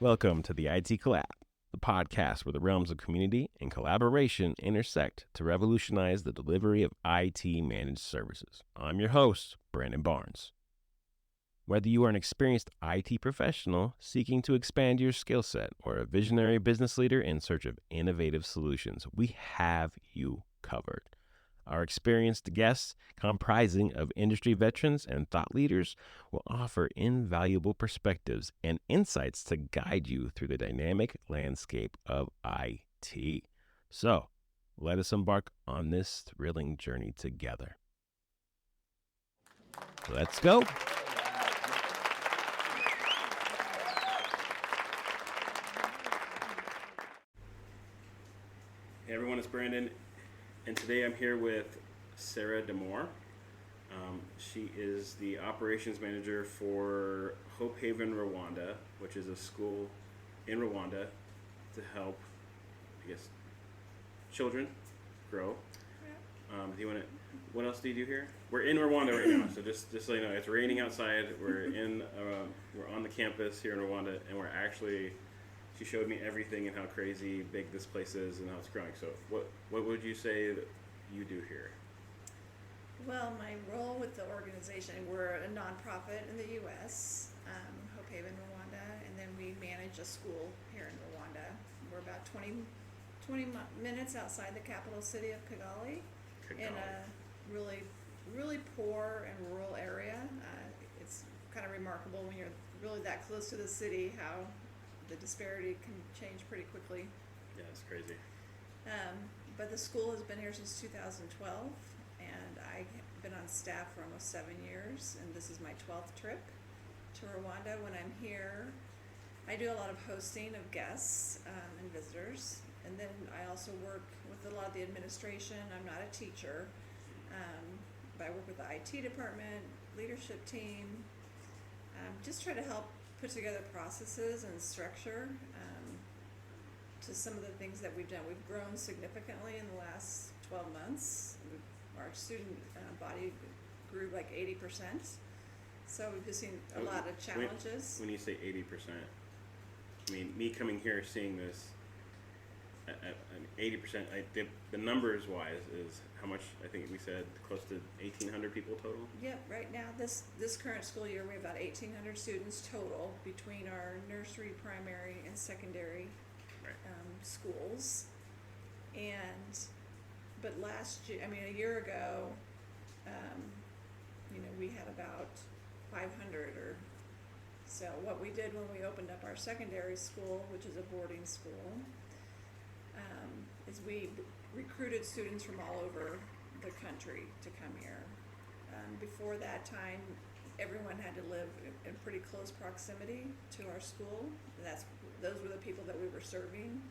Welcome to the IT Collab, the podcast where the realms of community and collaboration intersect to revolutionize the delivery of IT managed services. I'm your host, Brandon Barnes. Whether you are an experienced IT professional seeking to expand your skill set or a visionary business leader in search of innovative solutions, we have you covered. Our experienced guests, comprising of industry veterans and thought leaders, will offer invaluable perspectives and insights to guide you through the dynamic landscape of IT. So, let us embark on this thrilling journey together. Let's go. Hey everyone, it's Brandon. And today I'm here with Sarah Damour. She is the operations manager for Hope Haven Rwanda, which is a school in Rwanda to help, children grow. Do you want to? What else do you do here? We're in Rwanda right now, so just so you know, it's raining outside. We're we're on the campus here in Rwanda, and we're actually. She showed me everything and how crazy big this place is and how it's growing. So what would you say that you do here? Well, my role with the organization, we're a nonprofit in the U.S., Hope Haven Rwanda, and then we manage a school here in Rwanda. We're about 20 minutes outside the capital city of Kigali. In a really poor and rural area. It's kind of remarkable when you're really that close to the city how the disparity can change pretty quickly. Yeah, it's crazy. But the school has been here since 2012, and I've been on staff for almost 7 years, and this is my 12th trip to Rwanda. When I'm here, I do a lot of hosting of guests and visitors, and then I also work with a lot of the administration. I'm not a teacher, but I work with the IT department, leadership team, just try to help put together processes and structure to some of the things that we've done. We've grown significantly in the last 12 months. Our student body grew like 80%. So we've just seen a lot of challenges. When you say 80%, I mean, me coming here seeing this, 80%, the numbers wise is how much? I think we said close to 1,800 people total. Yep, right now this current school year we have about 1,800 students total between our nursery, primary, and secondary schools. But last year, a year ago, we had about 500 or so. What we did when we opened up our secondary school, which is a boarding school, is we recruited students from all over the country to come here. Before that time, everyone had to live in pretty close proximity to our school. And those were the people that we were serving.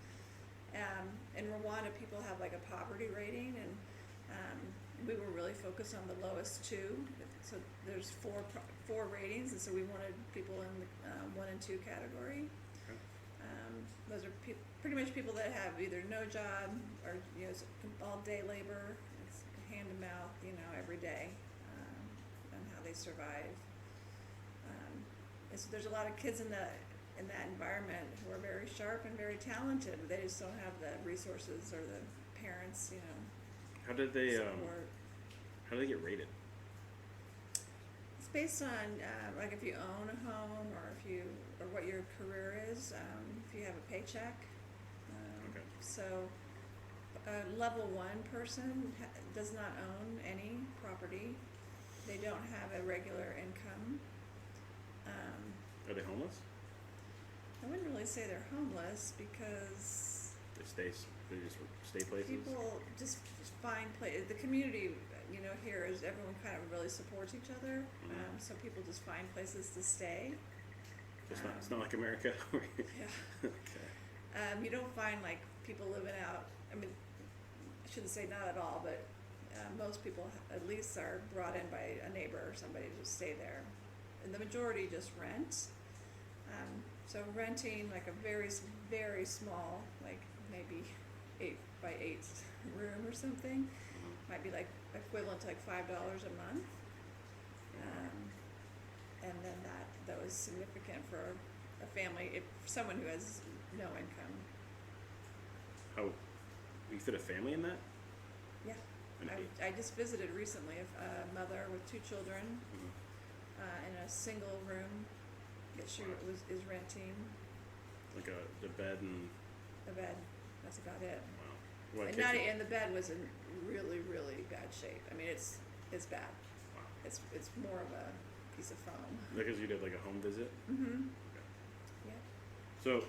In Rwanda, people have like a poverty rating, and we were really focused on the lowest two. So there's four ratings, and so we wanted people in the 1 and 2 category. Those are pretty much people that have either no job or all day labor. It's hand to mouth, every day, and how they survive. So there's a lot of kids in that environment who are very sharp and very talented, but they just don't have the resources or the parents, How did they support. How do they get rated? It's based on like if you own a home or what your career is, if you have a paycheck. Okay. So a level 1 person does not own any property. They don't have a regular income. Are they homeless? I wouldn't really say they're homeless because They just stay places. people just find places. The community, here is everyone kind of really supports each other. Mm-hmm. So people just find places to stay. It's not like America. Yeah. Okay. You don't find like people living out. I shouldn't say not at all, but most people at least are brought in by a neighbor or somebody to stay there, and the majority just rent. So renting like a very, very small, like maybe 8 by 8 room or something, might be like equivalent to like $5 a month. And then that was significant for a family, if someone who has no income. How you fit a family in that? Yeah. An eight. I just visited recently a mother with 2 children Mm-hmm. in a single room that she is renting, Like the bed and a bed. That's about it. wow. What And kids not are- and the bed was in really, really bad shape. I mean, it's bad. Wow. It's more of a piece of foam. Because you did like a home visit. Mm-hmm. Okay. Yeah. So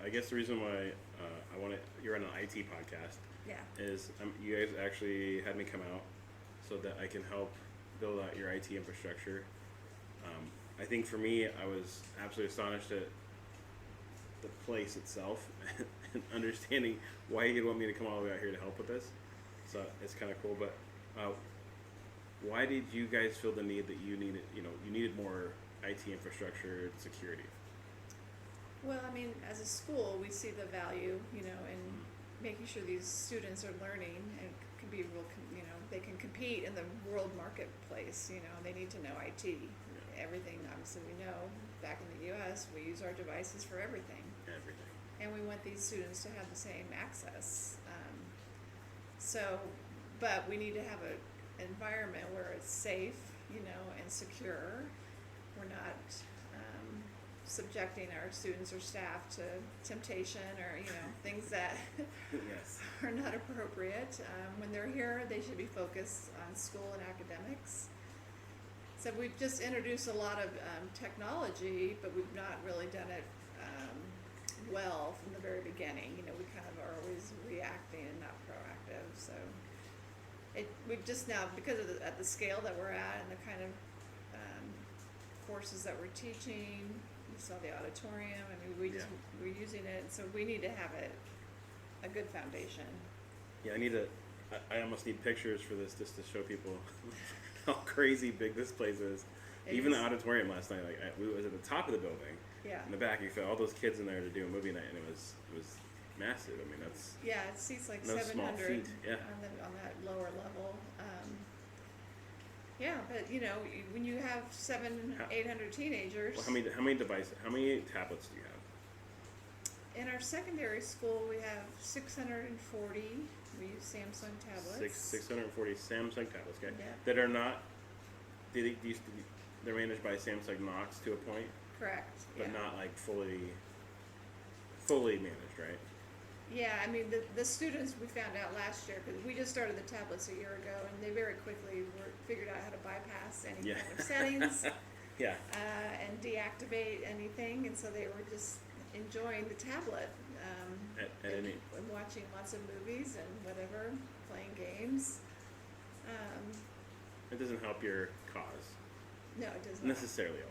I guess the reason why you're on an IT podcast Yeah. is you guys actually had me come out so that I can help build out your IT infrastructure. I think for me, I was absolutely astonished at the place itself and understanding why you'd want me to come all the way out here to help with this. So it's kind of cool. But why did you guys feel the need that you needed more IT infrastructure and security? Well, I mean, as a school, we see the value, in making sure these students are learning and can be they can compete in the world marketplace. They need to know IT. Yeah. Everything, obviously, we know. Back in the U.S., we use our devices for everything. Everything. And we want these students to have the same access. But we need to have an environment where it's safe, and secure. We're not subjecting our students or staff to temptation or, things that Yes. are not appropriate. When they're here, they should be focused on school and academics. So we've just introduced a lot of technology, but we've not really done it well from the very beginning. We kind of are always reacting and not proactive. So we've just now, because of at the scale that we're at and the kind of courses that we're teaching, you saw the auditorium. I mean, we're using it, so we need to have a good foundation. Yeah, I almost need pictures for this just to show people how crazy big this place is. Even the auditorium last night, we was at the top of the building. Yeah. In the back, you fit all those kids in there to do a movie night, and it was massive. I mean, that's Yeah, it seats like no small 700 feat. Yeah. on that lower level. Yeah, but when you have 800 teenagers. Well, how many devices? How many tablets do you have? In our secondary school, we have 640. We use Samsung tablets. 640 Samsung tablets. Okay. Yeah. That are not. They're managed by Samsung Knox to a point, Correct. but yeah. not like fully managed, right? Yeah, I mean, the students, we found out last year, because we just started the tablets a year ago, and they very quickly figured out how to bypass any Yeah. kind of settings Yeah. and deactivate anything, and so they were just enjoying the tablet and watching lots of movies and whatever, playing games. It doesn't help your cause No, it does not. necessarily all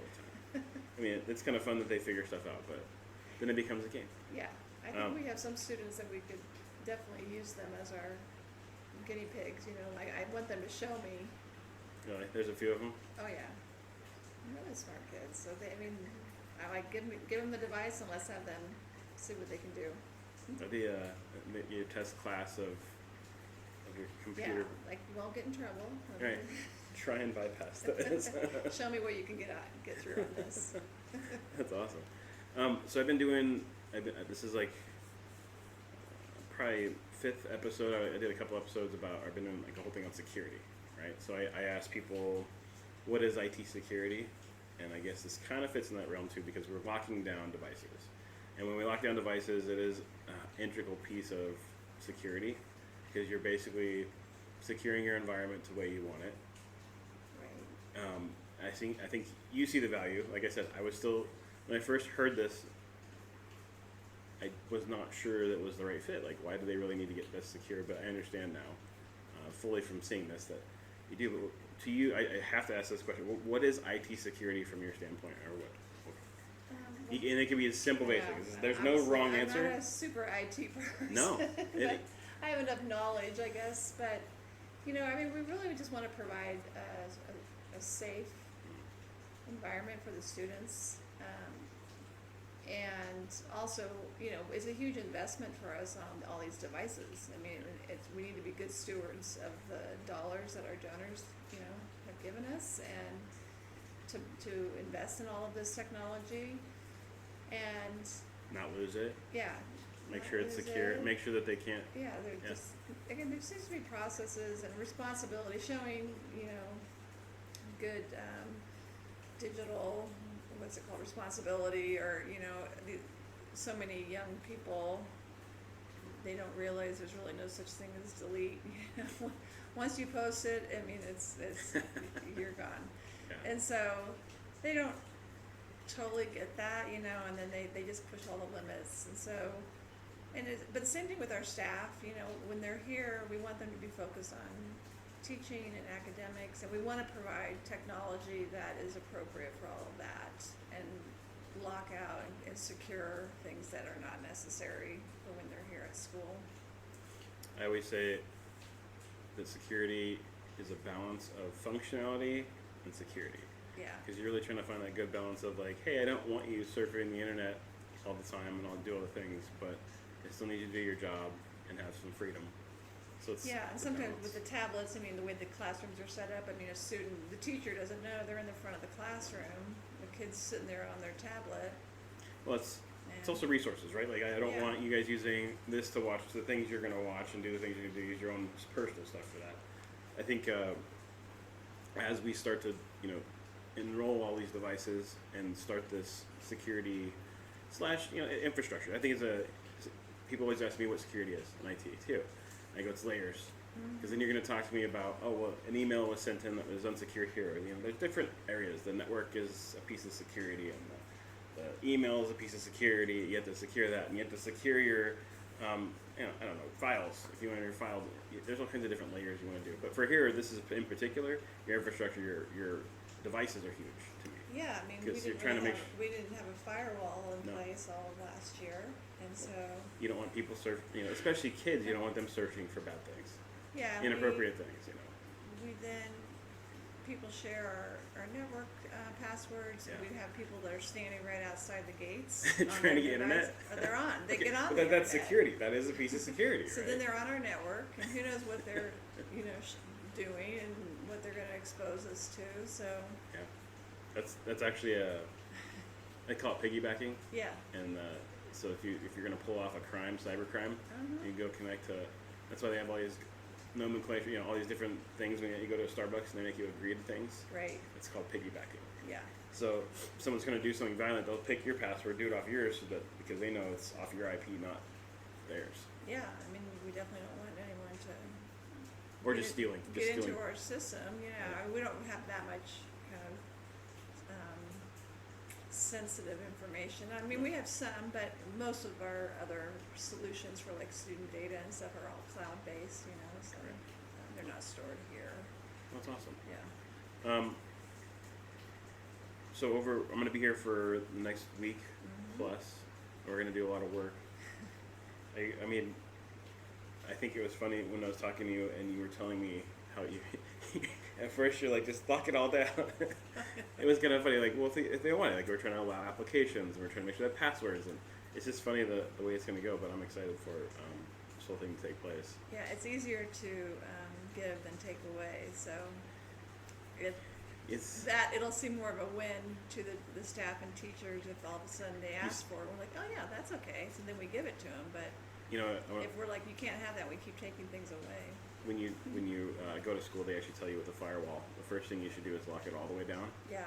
the time. I mean, it's kind of fun that they figure stuff out, but then it becomes a game. Yeah, I think we have some students that we could definitely use them as our guinea pigs. Like I want them to show me. Really? There's a few of them. Oh yeah, really smart kids. So I like give them the device and let's have them see what they can do. Your test class of your computer. Yeah, like you won't get in trouble. Right. Try and bypass this. Show me what you can get through on this. That's awesome. So I've been doing. This is like probably 5th episode. I did a couple episodes about. I've been doing like a whole thing on security, right? So I asked people, what is IT security? And I guess this kind of fits in that realm too, because we're locking down devices. And when we lock down devices, it is an integral piece of security, because you're basically securing your environment the way you want it. Right. I think you see the value. Like I said, I was still, when I first heard this, I was not sure that was the right fit. Like, why do they really need to get this secure? But I understand now, fully from seeing this, that you do. But to you, I have to ask this question: what is IT security from your standpoint, or what? And it can be as simple basic. There's no wrong answer. I'm not a super IT person. No. But I have enough knowledge, I guess. But we really just want to provide a safe environment for the students. And also, it's a huge investment for us on all these devices. I mean, we need to be good stewards of the dollars that our donors, have given us, and to invest in all of this technology. and Not lose it. yeah, Make not sure it's lose secure. it. Make sure that they can't. Yeah, they're Yeah. just, again, there seems to be processes and responsibility showing, good digital, what's it called, responsibility, or, so many young people, they don't realize there's really no such thing as delete. Once you post it, I mean, it's you're gone. Yeah. And so they don't totally get that, and then they just push all the limits. And so, but the same thing with our staff, when they're here, we want them to be focused on teaching and academics, and we want to provide technology that is appropriate for all of that, and lock out and secure things that are not necessary for when they're here at school. I always say that security is a balance of functionality and security. Yeah. Because you're really trying to find that good balance of like, hey, I don't want you surfing the internet all the time and I'll do all the things, but I still need you to do your job and have some freedom. So it's Yeah, and sometimes with the tablets, I mean, the way the classrooms are set up, I mean, the teacher doesn't know, they're in the front of the classroom, the kid's sitting there on their tablet. Well, it's also resources, right? Like, I don't want you guys using this to watch the things you're going to watch and do the things you're going to do. Use your own personal stuff for that. I think as we start to, enroll all these devices and start this security / infrastructure. I think people always ask me what security is in IT too. I go, it's layers. Because then you're going to talk to me about, an email was sent in that was unsecured here. There's different areas. The network is a piece of security, and the email is a piece of security. You have to secure that, and you have to secure your, files. If you want your file, there's all kinds of different layers you want to do. But for here, this is in particular, your infrastructure, your devices are huge to me. Yeah, I mean, we didn't have a firewall in place all of last year, and so you don't want people especially kids. You don't want them searching for bad things. Yeah, inappropriate things. We then people share our network passwords. Yeah. And we have people that are standing right outside the gates trying to get internet. They're on. They get on. But that's security. That is a piece of security. So right? then they're on our network, and who knows what they're doing and what they're going to expose us to. So yeah, that's actually I call it piggybacking. Yeah. And so if you're going to pull off a crime, cybercrime, you go connect to. That's why they have all these nomenclature, all these different things. When you go to a Starbucks and they make you agree to things. Right. It's called piggybacking. Yeah. So if someone's going to do something violent, they'll pick your password, do it off yours, because they know it's off your IP, not theirs. Yeah, I mean, we definitely don't want anyone to. Or just stealing. Get into our system. We don't have that much kind of sensitive information. I mean, we have some, but most of our other solutions for like student data and stuff are all cloud-based, so they're not stored here. That's awesome. Yeah. So I'm going to be here for the next week plus. We're going to do a lot of work. I mean, I think it was funny when I was talking to you and you were telling me how you, at first you're like, just lock it all down. It was kind of funny, like, well, if they want it, like, we're trying to allow applications and we're trying to make sure they have passwords, and it's just funny the way it's going to go, but I'm excited for this whole thing to take place. Yeah, it's easier to give than take away, so it'll seem more of a win to the staff and teachers if all of a sudden they ask for it. We're like, oh yeah, that's okay, so then we give it to them, but if we're like, you can't have that, we keep taking things away. When you go to school, they actually tell you with the firewall, the first thing you should do is lock it all the way down. Yeah.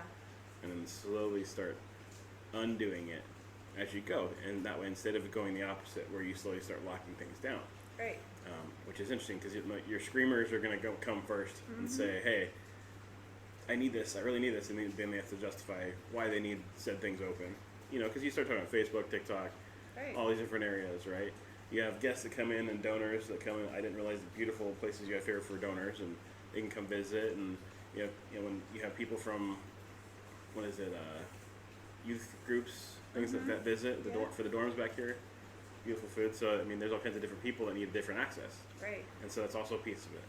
And then slowly start undoing it as you go. And that way, instead of going the opposite, where you slowly start locking things down. Right. Which is interesting, because your screamers are going to come first and say, hey, I need this, I really need this. And then they have to justify why they need said things open. Because you start talking about Facebook, TikTok, all these different areas, right? You have guests that come in and donors that come in. I didn't realize the beautiful places you have here for donors, and they can come visit. And when you have people from, youth groups, things that visit for the dorms back here. Beautiful food. So I mean, there's all kinds of different people that need different access. Right. And so that's also a piece of it.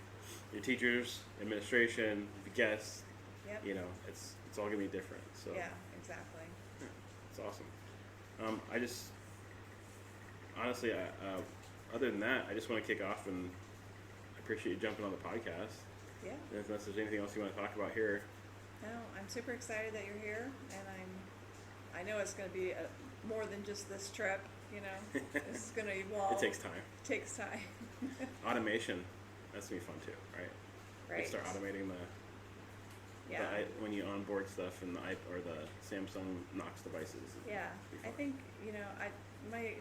Your teachers, administration, the guests. Yep. It's all gonna be different. So yeah, exactly. Yeah, it's awesome. I just. Honestly, other than that, I just want to kick off, and I appreciate you jumping on the podcast. Yeah. And unless there's anything else you want to talk about here. No, I'm super excited that you're here, and I know it's going to be more than just this trip, you know. This is going to evolve. It takes time. Takes time. Automation, that's gonna be fun too, right? Right. You start automating Yeah. when you onboard stuff and the Samsung Knox devices. Yeah. I think, you know, my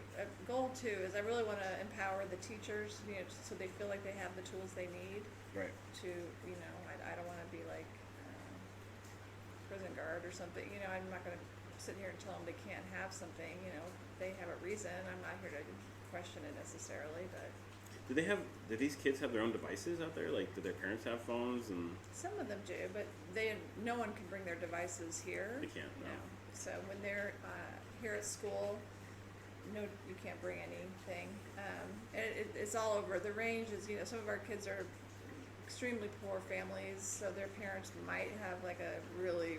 goal too is I really want to empower the teachers, you know, so they feel like they have the tools they need Right. to, you know, I don't want to be like prison guard or something, you know. I'm not going to sit here and tell them they can't have something, you know. They have a reason. I'm not here to question it necessarily, but Do these kids have their own devices out there? Like, do their parents have phones? And some of them do, but no one can bring their devices here. they can't. No. No. So when they're here at school, no, you can't bring anything. And it's all over. The range is, you know, some of our kids are extremely poor families, so their parents might have like a really,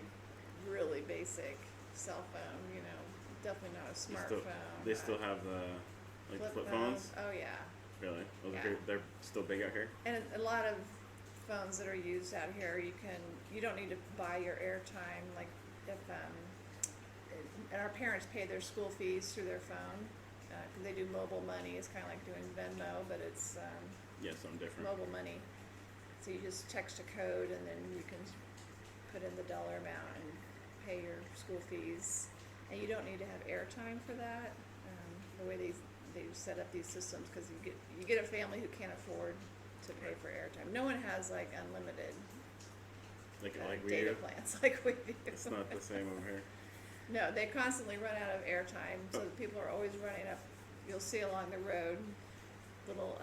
really basic cell phone, you know, definitely not a smartphone. They still have the flip phones? Oh yeah. Really? Those Yeah. are here, they're still big out here? And a lot of phones that are used out here, you don't need to buy your airtime, like if, and our parents pay their school fees through their phone, because they do mobile money. It's kind of like doing Venmo, but it's Yeah, something different. mobile money. So you just text a code and then you can put in the dollar amount and pay your school fees. And you don't need to have airtime for that. The way they set up these systems, because you get a family who can't afford to pay for airtime. No one has like unlimited Like we data do? plans like we do. It's not the same over here. No, they constantly run out of airtime, so people are always running up. You'll see along the road little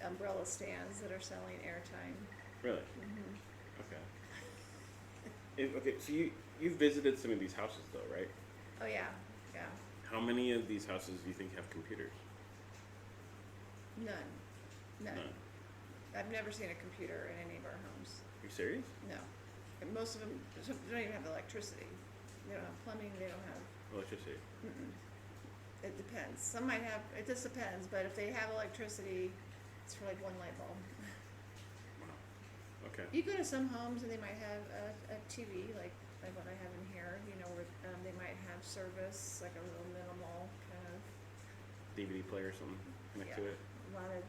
umbrella stands that are selling airtime. Really? Mm-hmm. Okay. Okay, so you've visited some of these houses though, right? Oh yeah, yeah. How many of these houses do you think have computers? None. I've never seen a computer in any of our homes. Are you serious? No. And most of them don't even have electricity. They don't have plumbing. They don't have. Electricity. Mm-mm. It depends. Some might have. It just depends. But if they have electricity, it's for like one light bulb. Wow. Okay. You go to some homes and they might have a TV, like what I have in here. You know, where they might have service, like a real minimal kind of. DVD player or something connect to it. A lot of.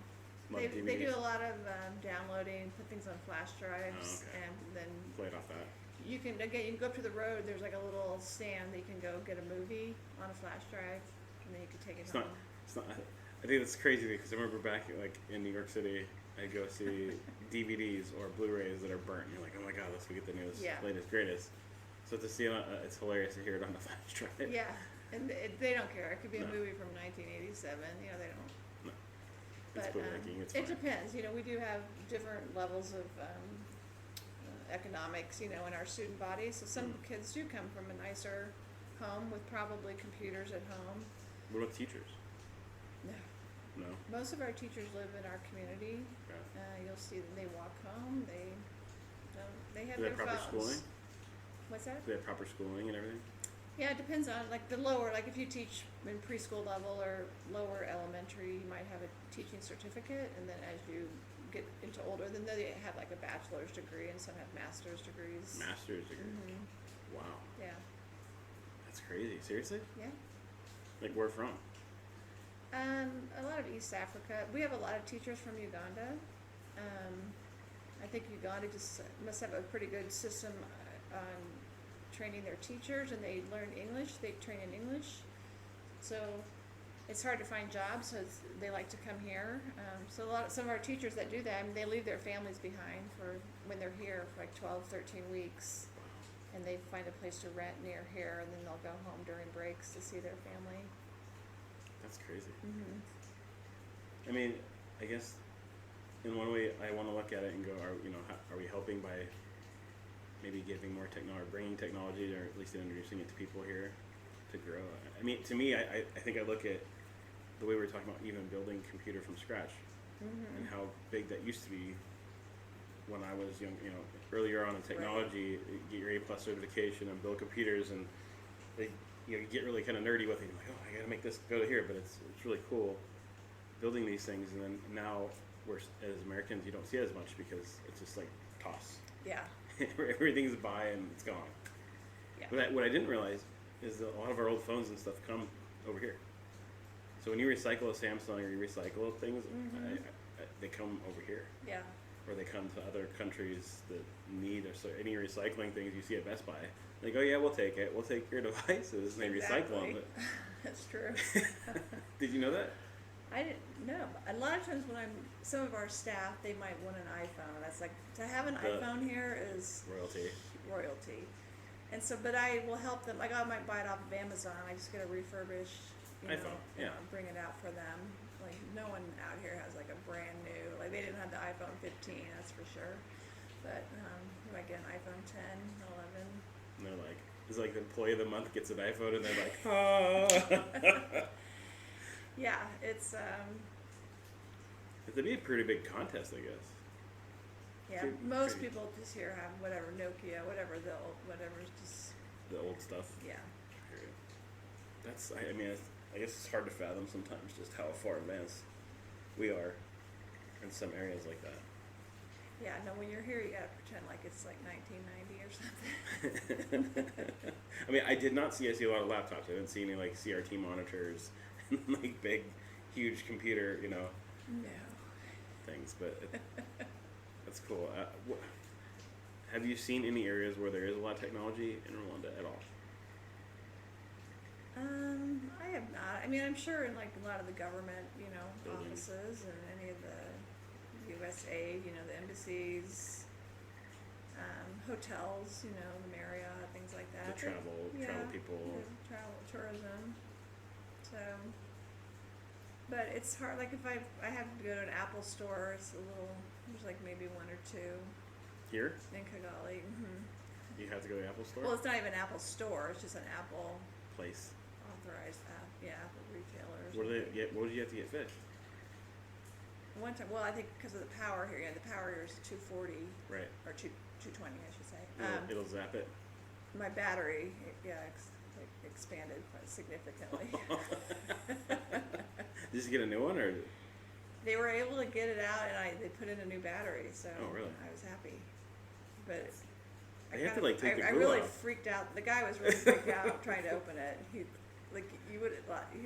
Love They do a lot of downloading, put things on flash drives, okay. and then Play it off that. you can go up to the road. There's like a little stand that you can go get a movie on a flash drive, and then you can take it home. It's not. I think that's crazy because I remember back like in New York City, I'd go see DVDs or Blu-rays that are burnt. And you're like, oh my god, let's go get the newest, latest, greatest. So to see it, it's hilarious to hear it on the flash drive. Yeah, and they don't care. It could be a No. movie from 1987. You know, they don't. No. But It's bootlegging. It's it fine. depends. You know, we do have different levels of economics, you know, in our student body. So some kids do come from a nicer home with probably computers at home. What about teachers? No. No. Most of our teachers live in our community. Okay. You'll see them. They walk home. They have Do they their have proper phones. schooling? What's that? Do they have proper schooling and everything? Yeah, it depends on like the lower. Like if you teach in preschool level or lower elementary, you might have a teaching certificate, and then as you get into older, then they have like a bachelor's degree, and some have master's degrees. Master's degree. Mm-hmm. Wow. Yeah. That's crazy. Seriously? Yeah. Like where from? A lot of East Africa. We have a lot of teachers from Uganda. I think Uganda just must have a pretty good system on training their teachers, and they learn English. They train in English. So it's hard to find jobs, so they like to come here. So some of our teachers that do that, I mean, they leave their families behind for when they're here for like 12, 13 weeks, and they find a place to rent near here, and then they'll go home during breaks to see their family. That's crazy. Mm-hmm. I mean, I guess in one way I want to look at it and go, are we helping by maybe giving more technology, bringing technology, or at least introducing it to people here to grow? I mean, to me, I think I look at the way we were talking about even building computer from scratch, and how big that used to be when I was young. You know, earlier on in technology, get your A+ certification and build computers, and you get really kind of nerdy with it. You're like, oh, I got to make this go to here, but it's really cool building these things. And then now, as Americans, you don't see it as much because it's just like toss. Yeah. Everything's buy and it's gone. Yeah. But what I didn't realize, is a lot of our old phones and stuff come over here. So when you recycle a Samsung or you recycle things, they come over here. Yeah. Or they come to other countries that need any recycling things you see at Best Buy. They go, yeah, we'll take it. We'll take your devices, and they recycle them. That's true. Did you know that? I didn't know. A lot of times when some of our staff, they might want an iPhone. That's like, to have an iPhone here is royalty. And so, but I will help them. Like, I might buy it off of Amazon. I just get a refurbished iPhone, bring it out for them. Like, no one out here has like a brand new, like they didn't have the iPhone 15, that's for sure. But you might get an iPhone 10, 11. And they're like, it's like the employee of the month gets an iPhone and they're like, oh. Yeah, it's It'd be a pretty big contest, I guess. yeah. Most people just here have whatever Nokia, whatever's just The old stuff. yeah. That's, I mean, I guess it's hard to fathom sometimes just how far advanced we are in some areas like that. Yeah, no, when you're here, you gotta pretend like it's like 1990 or something. I mean, I see a lot of laptops. I didn't see any like CRT monitors, like big, huge computer, No. things. But that's cool. Have you seen any areas where there is a lot of technology in Rwanda at all? I have not. I mean, I'm sure in like a lot of the government, Buildings. offices and any of the USA, the embassies, hotels, the Marriott, things like that. The travel people. Travel, tourism. So, but it's hard. Like if I have to go to an Apple store, there's like maybe one or two Here? in Kigali. You have to go to the Apple store? Well, it's not even an Apple store. It's just an Apple Place. authorized Apple retailers. What did you have to get fixed? One time, well, I think because of the power here, the power here is 240 Right. or 220, I should say. It'll zap it. My battery, expanded quite significantly. Did you get a new one, or? They were able to get it out, and they put in a new battery, so Oh, really? I was happy. But They have to like take the I glue really off. freaked out. The guy was really freaked out trying to open it. He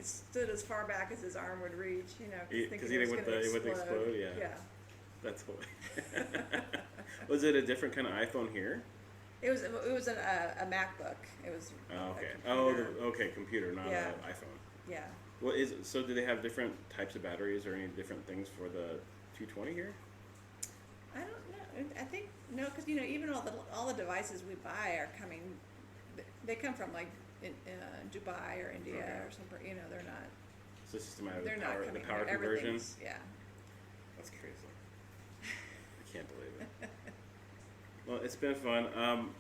stood as far back as his arm would reach, Because thinking he it was didn't going to want to explode. Yeah. Yeah. That's hilarious. Was it a different kind of iPhone here? It was a MacBook. It was. Oh, okay. A computer. Computer, not Yeah. an iPhone. Yeah. Well, so do they have different types of batteries or any different things for the 220 here? I don't know. I think no, because even all the devices we buy are coming. They come from like in Dubai or India or somewhere. They're not. So it's just a matter of They're the not power, coming the power here. conversion. Everything's- Yeah. That's crazy. I can't believe it. Well, it's been fun. I'm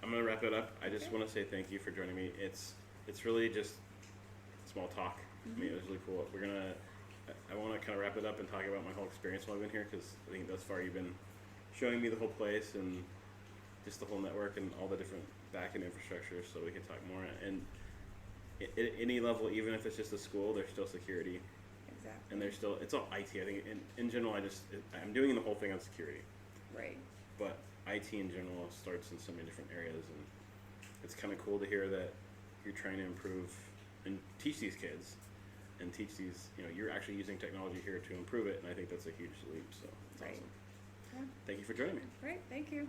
gonna wrap it up. I just want to say thank you for joining me. It's really just small talk. I mean, it was really cool. I want to kind of wrap it up and talk about my whole experience while I've been here, because I think thus far you've been showing me the whole place and just the whole network and all the different back-end infrastructure, so we can talk more. And at any level, even if it's just a school, there's still security. Exactly. And it's all IT. I think in general, I'm doing the whole thing on security. Right. But IT in general starts in so many different areas, and it's kind of cool to hear that you're trying to improve and teach these kids, and teach these, you're actually using technology here to improve it, and I think that's a huge leap, so it's Right. awesome. Yeah. Thank you for joining me. Great. Thank you.